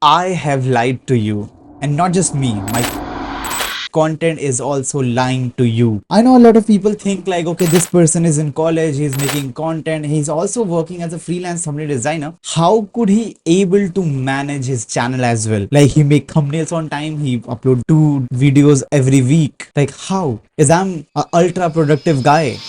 I have lied to you. And not just me, my content is also lying to you. I know a lot of people think like, okay, this person is in college, he's making content, he's also working as a freelance thumbnail designer. How could he able to manage his channel as well? Like he make thumbnails on time, he upload 2 videos every week. Like how? Is I'm a ultra productive guy.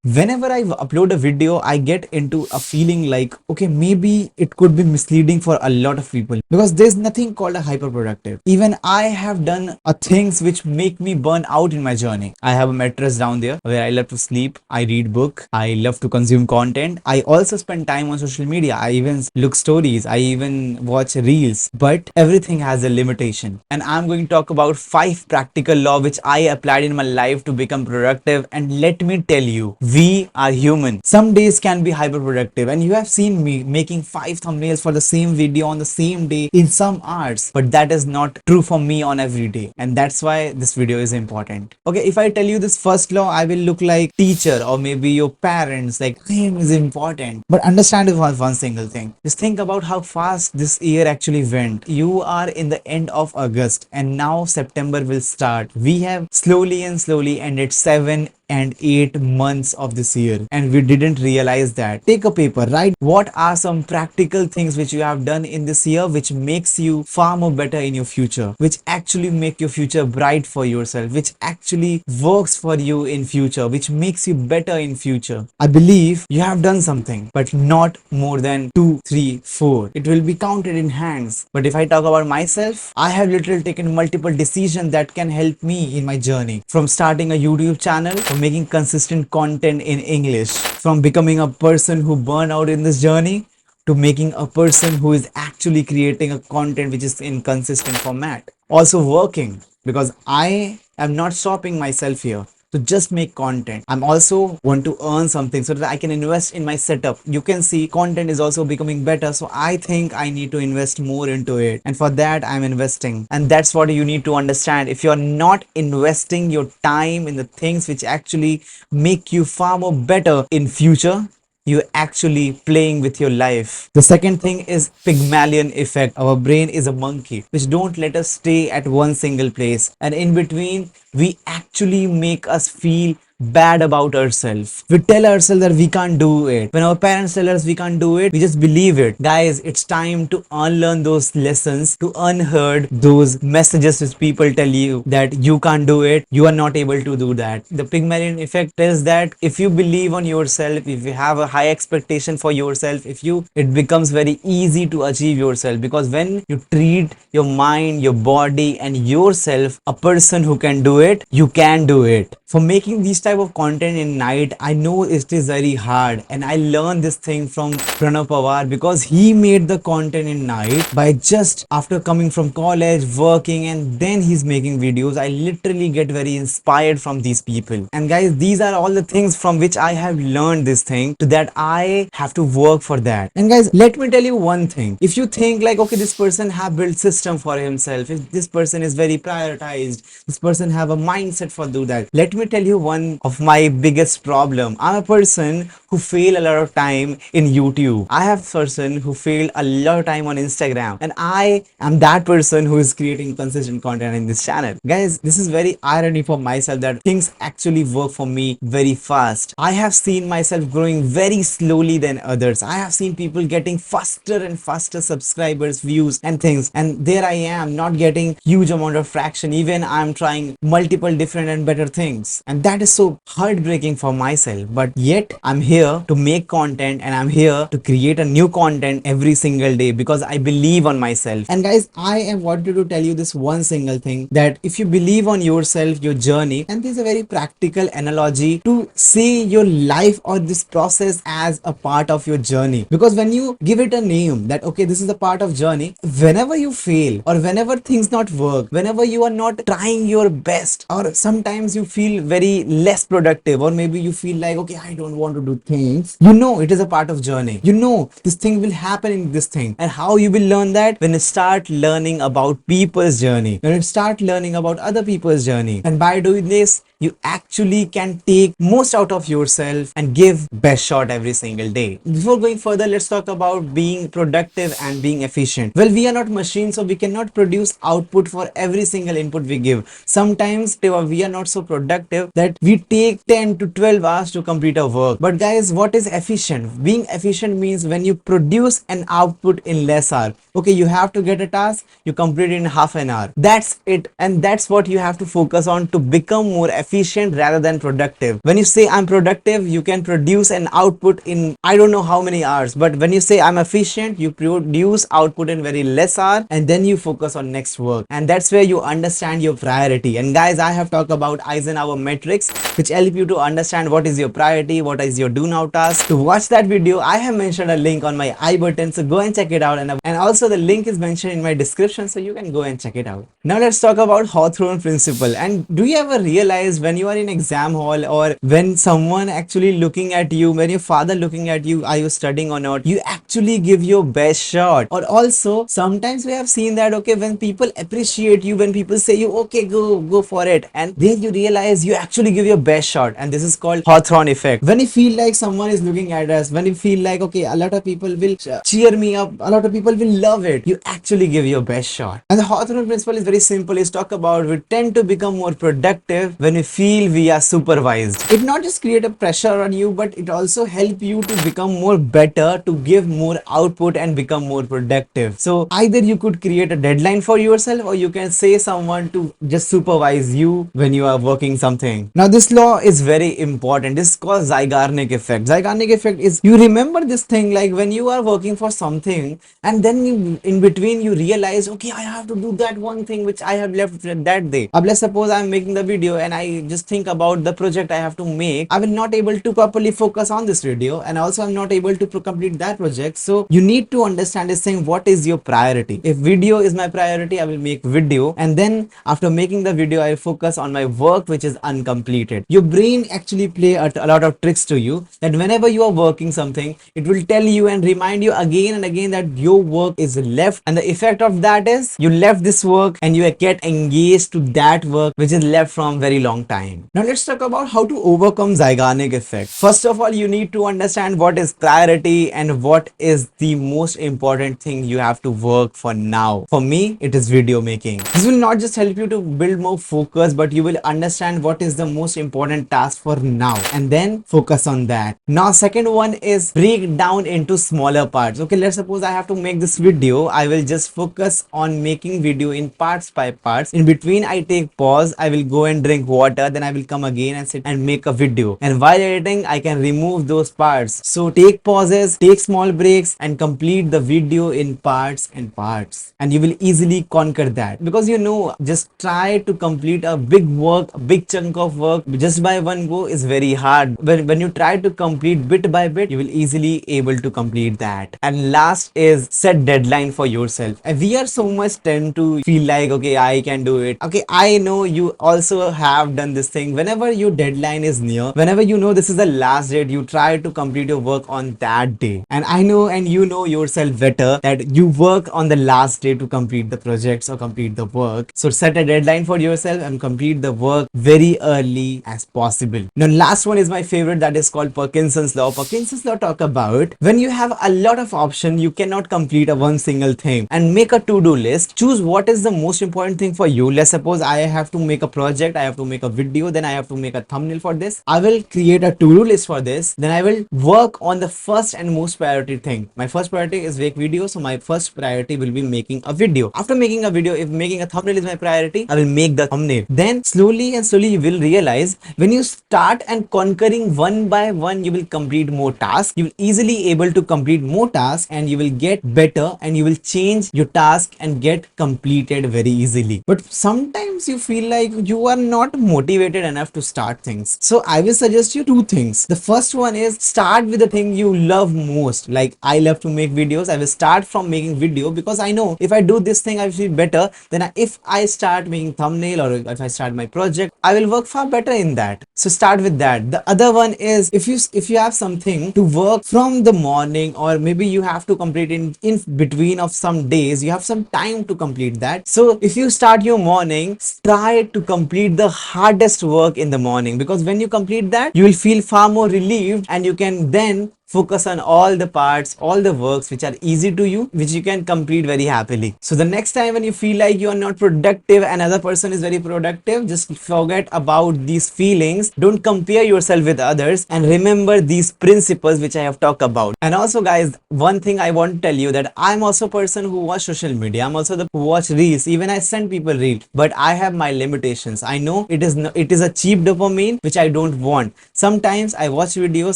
Whenever I upload a video, I get into a feeling like, okay, maybe it could be misleading for a lot of people because there's nothing called a hyperproductive. Even I have done things which make me burn out in my journey. I have a mattress down there where I love to sleep. I read book. I love to consume content. I also spend time on social media. I even look stories. I even watch reels. But everything has a limitation. And I'm going to talk about 5 practical law which I applied in my life to become productive. And let me tell you, we are human. Some days can be hyper productive, and you have seen me making 5 thumbnails for the same video on the same day in some hours, but that is not true for me on every day, and that's why this video is important. Okay, if I tell you this first law, I will look like teacher or maybe your parents, like time is important. But understand one single thing. Just think about how fast this year actually went. You are in the end of August and now September will start. We have slowly ended 7 and 8 months of this year, and we didn't realize that. Take a paper, write what are some practical things which you have done in this year which makes you far more better in your future, which actually make your future bright for yourself, which actually works for you in future, which makes you better in future. I believe you have done something, but not more than 2, 3, 4. It will be counted in hands. But if I talk about myself, I have literally taken multiple decisions that can help me in my journey, from starting a YouTube channel, from making consistent content in English, from becoming a person who burn out in this journey, to making a person who is actually creating a content which is in consistent format. Also working, because I am not stopping myself here to just make content. I'm also want to earn something so that I can invest in my setup. You can see content is also becoming better, so I think I need to invest more into it, and for that I'm investing. And that's what you need to understand. If you're not investing your time in the things which actually make you far more better in future, you're actually playing with your life. The second thing is Pygmalion effect. Our brain is a monkey which don't let us stay at one single place, and in between we actually make us feel bad about ourselves. We tell ourselves that we can't do it. When our parents tell us we can't do it, we just believe it. Guys, it's time to unlearn those lessons, to unheard those messages which people tell you that you can't do it, you are not able to do that. The Pygmalion effect is that if you believe on yourself, if you have a high expectation for yourself, it becomes very easy to achieve yourself, because when you treat your mind, your body and yourself a person who can do it, you can do it. For making these type of content in night, I know it is very hard, and I learned this thing from Pranav Pawar, because he made the content in night by just after coming from college, working, and then he's making videos. I literally get very inspired from these people. And guys, these are all the things from which I have learned this thing, to that I have to work for that. And guys, let me tell you one thing. If you think like, okay, this person have built system for himself, if this person is very prioritized, this person have a mindset for do that, let me tell you one of my biggest problem. I'm a person who fail a lot of time in YouTube. I have a person who failed a lot of time on Instagram, and I am that person who is creating consistent content in this channel. Guys, this is very irony for myself that things actually work for me very fast. I have seen myself growing very slowly than others. I have seen people getting faster and faster subscribers, views and things, and there I am not getting huge amount of fraction, even I'm trying multiple different and better things. And that is so heartbreaking for myself, but yet I'm here to make content, and I'm here to create a new content every single day, because I believe on myself. And guys, I am wanted to tell you this one single thing, that if you believe on yourself, your journey, and this is a very practical analogy to see your life or this process as a part of your journey, because when you give it a name that okay, this is a part of journey, whenever you fail or whenever things not work, whenever you are not trying your best, or sometimes you feel very less productive, or maybe you feel like okay, I don't want to do things, you know it is a part of journey. You know this thing will happen in this thing. And how you will learn that? When you start learning about people's journey, when you start learning about other people's journey, and by doing this you actually can take most out of yourself and give best shot every single day. Before going further, let's talk about being productive and being efficient. Well, we are not machines, so we cannot produce output for every single input we give. Sometimes we are not so productive that we take 10 to 12 hours to complete a work. But guys, what is efficient? Being efficient means when you produce an output in less hour. Okay, you have to get a task, you complete it in half an hour. That's it. And that's what you have to focus on to become more efficient rather than productive. When you say I'm productive, you can produce an output in I don't know how many hours. But when you say I'm efficient, you produce output in very less hour and then you focus on next work. And that's where you understand your priority. And guys, I have talked about Eisenhower metrics, which help you to understand what is your priority, what is your do now task. To watch that video, I have mentioned a link on my I button, so go and check it out. And also the link is mentioned in my description, so you can go and check it out. Now let's talk about Hawthorne principle. And do you ever realize when you are in exam hall or when someone actually looking at you, when your father looking at you, are you studying or not, you actually give your best shot? Or also sometimes we have seen that, okay, when people appreciate you, when people say you, okay, go for it, and then you realize you actually give your best shot. And this is called Hawthorne effect. When you feel like someone is looking at us, when you feel like, okay, a lot of people will cheer me up, a lot of people will love it, you actually give your best shot. And the Hawthorne principle is very simple. It's talk about we tend to become more productive when we feel we are supervised. It not just create a pressure on you, but it also help you to become more better, to give more output and become more productive. So either you could create a deadline for yourself, or you can say someone to just supervise you when you are working something. Now this law is very important. This is called Zeigarnik effect. Zeigarnik effect is, you remember this thing, like when you are working for something and then you, in between you realize, okay, I have to do that one thing which I have left that day. Let's suppose I'm making the video and I just think about the project I have to make. I will not able to properly focus on this video, and also I'm not able to complete that project. So you need to understand this thing, what is your priority. If video is my priority, I will make video, and then after making the video I will focus on my work which is uncompleted. Your brain actually play a lot of tricks to you, that whenever you are working something, it will tell you and remind you again and again that your work is left, and the effect of that is you left this work and you get engaged to that work which is left from very long time. Now let's talk about how to overcome Zeigarnik effect. First of all, you need to understand what is priority and what is the most important thing you have to work for now. For me, it is video making. This will not just help you to build more focus, but you will understand what is the most important task for now and then focus on that. Now second one is break down into smaller parts. Okay, let's suppose I have to make this video. I will just focus on making video in parts by parts. In between I take pause, I will go and drink water, then I will come again and sit and make a video. And while editing, I can remove those parts. So take pauses, take small breaks, and complete the video in parts and parts. And you will easily conquer that, because you know, just try to complete a big work, a big chunk of work just by one go is very hard. When you try to complete bit by bit, you will easily able to complete that. And last is set deadline for yourself. And we are so much tend to feel like, okay, I can do it. Okay, I know you also have done this thing. Whenever your deadline is near, whenever you know this is the last date, you try to complete your work on that day. And I know, and you know yourself better, that you work on the last day to complete the projects or complete the work. So set a deadline for yourself and complete the work very early as possible. Now last one is my favorite, that is called Perkinson's Law. Perkinson's Law talk about when you have a lot of options, you cannot complete a one single thing, and make a to-do list. Choose what is the most important thing for you. Let's suppose I have to make a project, I have to make a video, then I have to make a thumbnail for this. I will create a to-do list for this, then I will work on the first and most priority thing. My first priority is make video, so my first priority will be making a video. After making a video, if making a thumbnail is my priority, I will make the thumbnail. Then slowly and slowly you will realize, when you start and conquering one by one, you will complete more tasks. You will easily able to complete more tasks, and you will get better, and you will change your task and get completed very easily. But sometimes you feel like you are not motivated enough to start things. So I will suggest you two things. The first one is start with the thing you love most. Like I love to make videos. I will start from making video, because I know if I do this thing, I feel better than if I start making thumbnail, or if I start my project, I will work far better in that. So start with that. The other one is, if you have something to work from the morning, or maybe you have to complete in between of some days, you have some time to complete that. So if you start your morning, try to complete the hard hardest work in the morning, because when you complete that, you will feel far more relieved, and you can then focus on all the parts, all the works which are easy to you, which you can complete very happily. So the next time when you feel like you are not productive, another person is very productive, just forget about these feelings. Don't compare yourself with others, and remember these principles which I have talked about. And also guys, one thing I want to tell you, that I'm also a person who watch social media. I'm also the who watch reels. Even I send people reels, but I have my limitations. I know it is it is a cheap dopamine which I don't want. Sometimes I watch videos,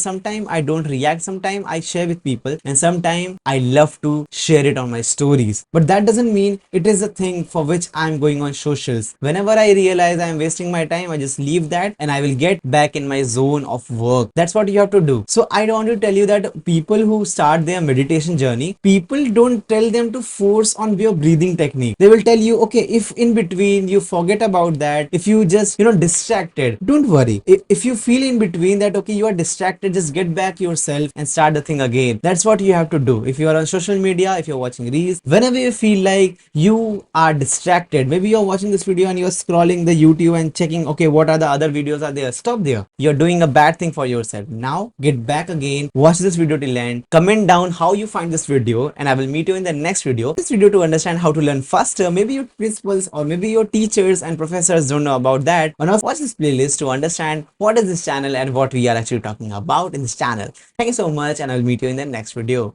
sometimes I don't react, sometimes I share with people, and sometimes I love to share it on my stories. But that doesn't mean it is a thing for which I'm going on socials. Whenever I realize I'm wasting my time, I just leave that and I will get back in my zone of work. That's what you have to do. So I want to tell you that people who start their meditation journey, people don't tell them to force on your breathing technique. They will tell you, okay, if in between you forget about that, if you just distracted, don't worry. If you feel in between that okay, you are distracted, just get back yourself and start the thing again. That's what you have to do. If you are on social media, if you're watching reels, whenever you feel like you are distracted, maybe you're watching this video and you're scrolling the YouTube and checking, okay, what are the other videos are there, stop there. You're doing a bad thing for yourself. Now get back again, watch this video till end, comment down how you find this video, and I will meet you in the next video. This video to understand how to learn faster. Maybe your principals or maybe your teachers and professors don't know about that. And also watch this playlist to understand what is this channel and what we are actually talking about in this channel. Thank you so much, and I'll meet you in the next video.